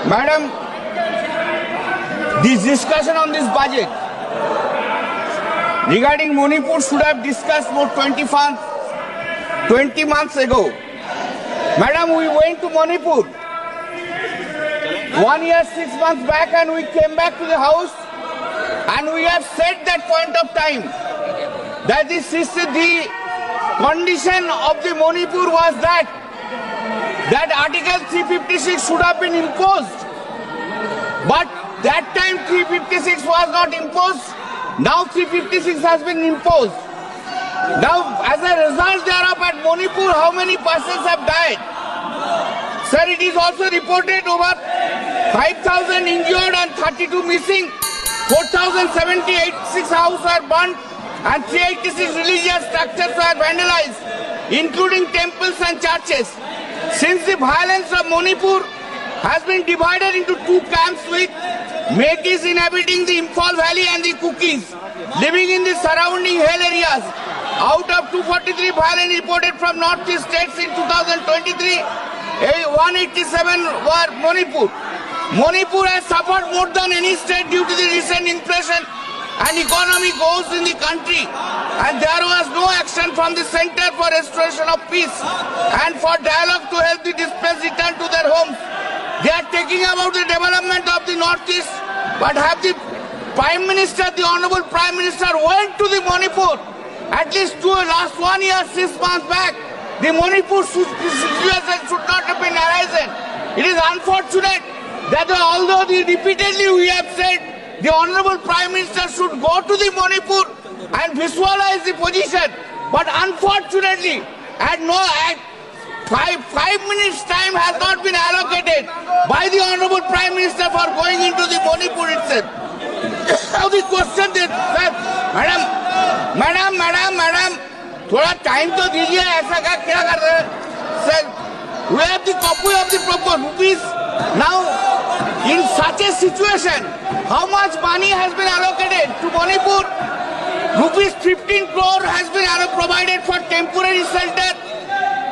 Madam, this discussion on this budget regarding Manipur should have discussed more 20 months ago. Madam, we went to Manipur 1 year, 6 months back, and we came back to the house and we have said that point of time that this is the condition of the Manipur was that Article 356 should have been imposed. But that time 356 was not imposed. Now 356 has been imposed. Now as a result thereof at Manipur, how many persons have died? Sir, it is also reported over 5,000 injured and 32 missing. 4,076 houses were burnt and 386 religious structures were vandalized, including temples and churches. Since the violence of Manipur has been divided into two camps, with Meiteis inhabiting the Imphal Valley and the Kukis living in the surrounding hill areas. Out of 243 violence reported from northeast states in 2023, 187 were Manipur. Manipur has suffered more than any state due to the recent inflation and economic woes in the country, and there was no action from the Center for Restoration of Peace and for dialogue to help the displaced return to their homes. They are taking about the development of the Northeast, but have the Prime Minister, the Honorable Prime Minister, went to the Manipur at least last 1 year, 6 months back. The Manipur situation should not have been arisen. It is unfortunate that although repeatedly we have said the Honorable Prime Minister should go to the Manipur and visualize the position, but unfortunately at 5 minutes time has not been allocated by the Honorable Prime Minister for going into the Manipur itself. Now the question is, Madam, थोड़ा time तो दीजिए, ऐसा क्या कर रहे हैं? Sir, we have the copy of the proposed rupees. Now, in such a situation, how much money has been allocated to Manipur? Rupees 15 crore has been provided for temporary shelter,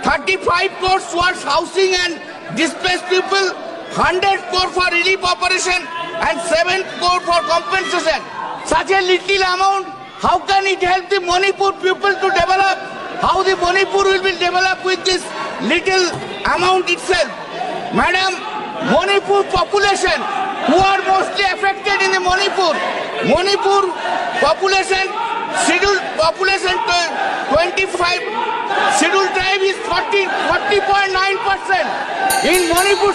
35 crores towards housing and displaced people, 100 crore for relief operation, and 7 crore for compensation. Such a little amount, how can it help the Manipur people to develop? How the Manipur will be developed with this little amount itself? Madam, Manipur population, who are mostly affected in the Manipur population, scheduled population 25, scheduled tribe is 40.9%. In Manipur,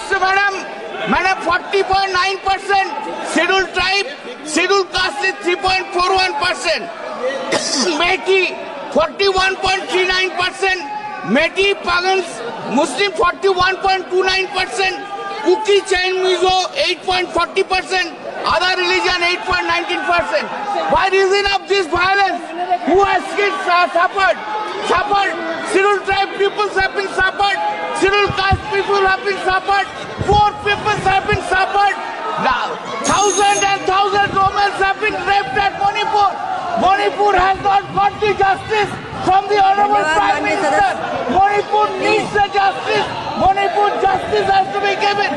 Madam, 40.9%, scheduled tribe, scheduled caste is 3.41%. Meitei, 41.39%. Meitei, Pagans, Muslim 41.29%. Kuki, Chain Mizo 8.40%, other religion 8.19%. By reason of this violence, who has suffered? Scheduled tribe peoples have been suffered, scheduled caste people have been suffered, poor peoples have been suffered. Thousands and thousands of Romans have been raped at Manipur. Manipur has not got the justice from the Honorable Prime Minister. Manipur needs the justice. Manipur justice has to be given.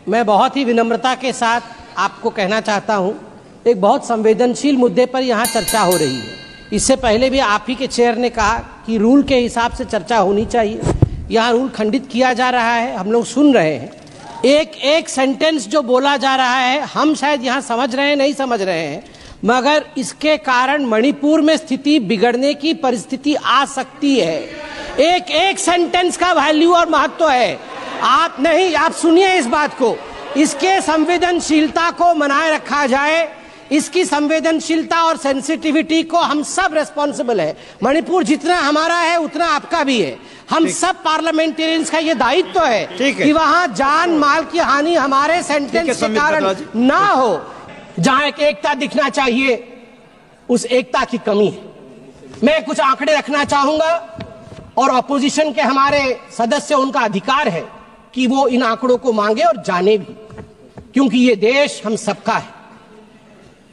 मैं बहुत ही विनम्रता के साथ आपको कहना चाहता हूं, एक बहुत संवेदनशील मुद्दे पर यहाँ चर्चा हो रही है। इससे पहले भी आप ही के चेयर ने कहा कि रूल के हिसाब से चर्चा होनी चाहिए। यहाँ रूल खंडित किया जा रहा है, हम लोग सुन रहे हैं। एक सेंटेंस जो बोला जा रहा है, हम शायद यहाँ समझ रहे हैं, नहीं समझ रहे हैं, मगर इसके कारण मणिपुर में स्थिति बिगड़ने की परिस्थिति आ सकती है। एक सेंटेंस का वैल्यू और महत्व है। आप सुनिए इस बात को, इसके संवेदनशीलता को बनाए रखा जाए, इसकी संवेदनशीलता और सेंसिटिविटी को हम सब रेस्पॉन्सिबल है। मणिपुर जितना हमारा है उतना आपका भी है। हम सब पार्लियामेंटेरियंस का ये दायित्व है कि वहां जान माल की हानि हमारे सेंटेंस के कारण ना हो। जहां एक एकता दिखना चाहिए, उस एकता की कमी है। मैं कुछ आंकड़े रखना चाहूंगा और अपोजिशन के हमारे सदस्य, उनका अधिकार है कि वो इन आंकड़ों को मांगे और जाने भी, क्योंकि ये देश हम सबका है।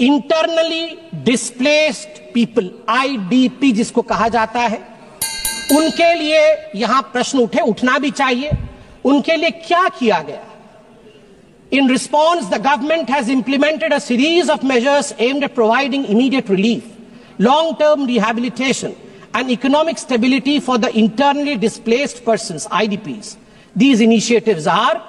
इंटरनली डिस्प्लेस्ड पीपल, IDP जिसको कहा जाता है, उनके लिए यहां प्रश्न उठना भी चाहिए, उनके लिए क्या किया गया। In response, the government has implemented a series of measures aimed at providing immediate relief, long-term rehabilitation, and economic stability for the internally displaced persons, IDPs. These initiatives are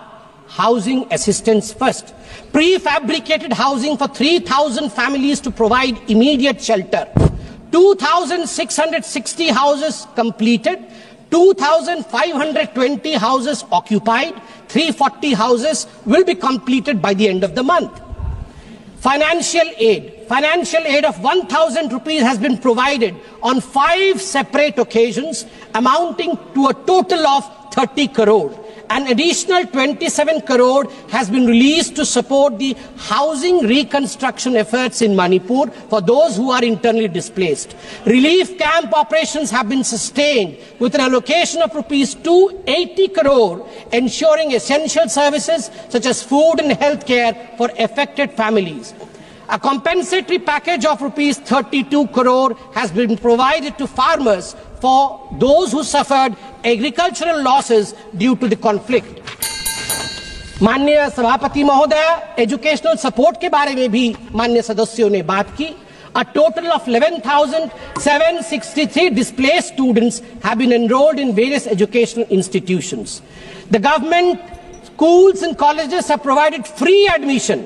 housing assistance first, prefabricated housing for 3,000 families to provide immediate shelter, 2,660 houses completed, 2,520 houses occupied, 340 houses will be completed by the end of the month. Financial aid of 1,000 rupees has been provided on 5 separate occasions, amounting to a total of 30 crore. An additional 27 crore has been released to support the housing reconstruction efforts in Manipur for those who are internally displaced. Relief camp operations have been sustained with an allocation of rupees 280 crore, ensuring essential services such as food and health care for affected families. A compensatory package of rupees 32 crore has been provided to farmers for those who suffered agricultural losses due to the conflict. माननीय सभापति महोदय, educational support के बारे में भी माननीय सदस्यों ने बात की. A total of 11,763 displaced students have been enrolled in various educational institutions. The government, schools and colleges have provided free admission.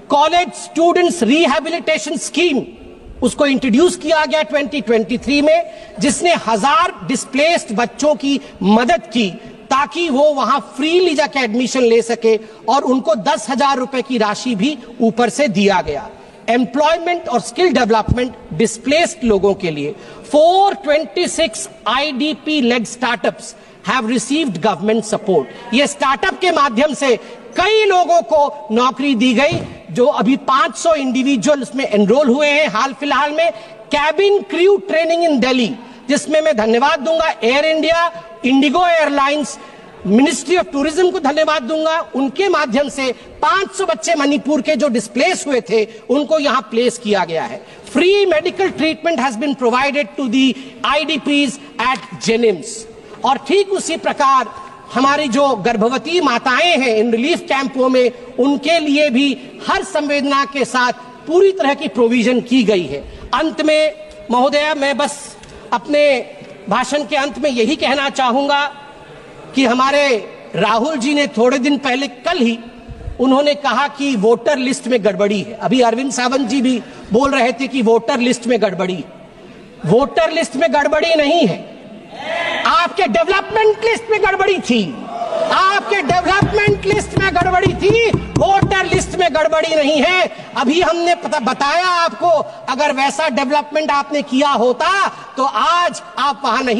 College Students Rehabilitation Scheme उसको इंट्रोड्यूस किया गया 2023 में, जिसने 1000 डिस्प्लेस्ड बच्चों की मदद की ताकि वो वहां फ्रीली जाके एडमिशन ले सके, और उनको 10,000 रुपए की राशि भी ऊपर से दिया गया. एम्प्लॉयमेंट और स्किल डेवलपमेंट डिस्प्लेस्ड लोगों के लिए 426 IDP led startups have received government support. ये स्टार्टअप के माध्यम से कई लोगों को नौकरी दी गई, जो अभी 500 इंडिविजुअल उसमें एनरोल हुए हैं हाल फिलहाल में. Cabin crew training in Delhi, जिसमें मैं धन्यवाद दूंगा air India, Indigo airlines, ministry of tourism को धन्यवाद दूंगा. उनके माध्यम से 500 बच्चे मणिपुर के जो डिस्प्लेस हुए थे उनको यहां प्लेस किया गया है. Free medical treatment has been provided to the IDPs at Jenims. और ठीक उसी प्रकार हमारी जो गर्भवती माताएं हैं इन रिलीफ कैंपों में, उनके लिए भी हर संवेदना के साथ पूरी तरह की प्रोविजन की गई है. अंत में महोदय, मैं बस अपने भाषण के अंत में यही कहना चाहूंगा कि हमारे राहुल जी ने थोड़े दिन पहले, कल ही उन्होंने कहा कि वोटर लिस्ट में गड़बड़ी है. अभी अरविंद सावंत जी भी बोल रहे थे कि वोटर लिस्ट में गड़बड़ी. वोटर लिस्ट में गड़बड़ी नहीं है, आपके डेवलपमेंट लिस्ट में गड़बड़ी थी. आपके डेवलपमेंट लिस्ट में गड़बड़ी थी, वोटर लिस्ट में गड़बड़ी नहीं है. अभी हमने बताया आपको, अगर वैसा डेवलपमेंट आपने किया होता तो आज आप वहां नहीं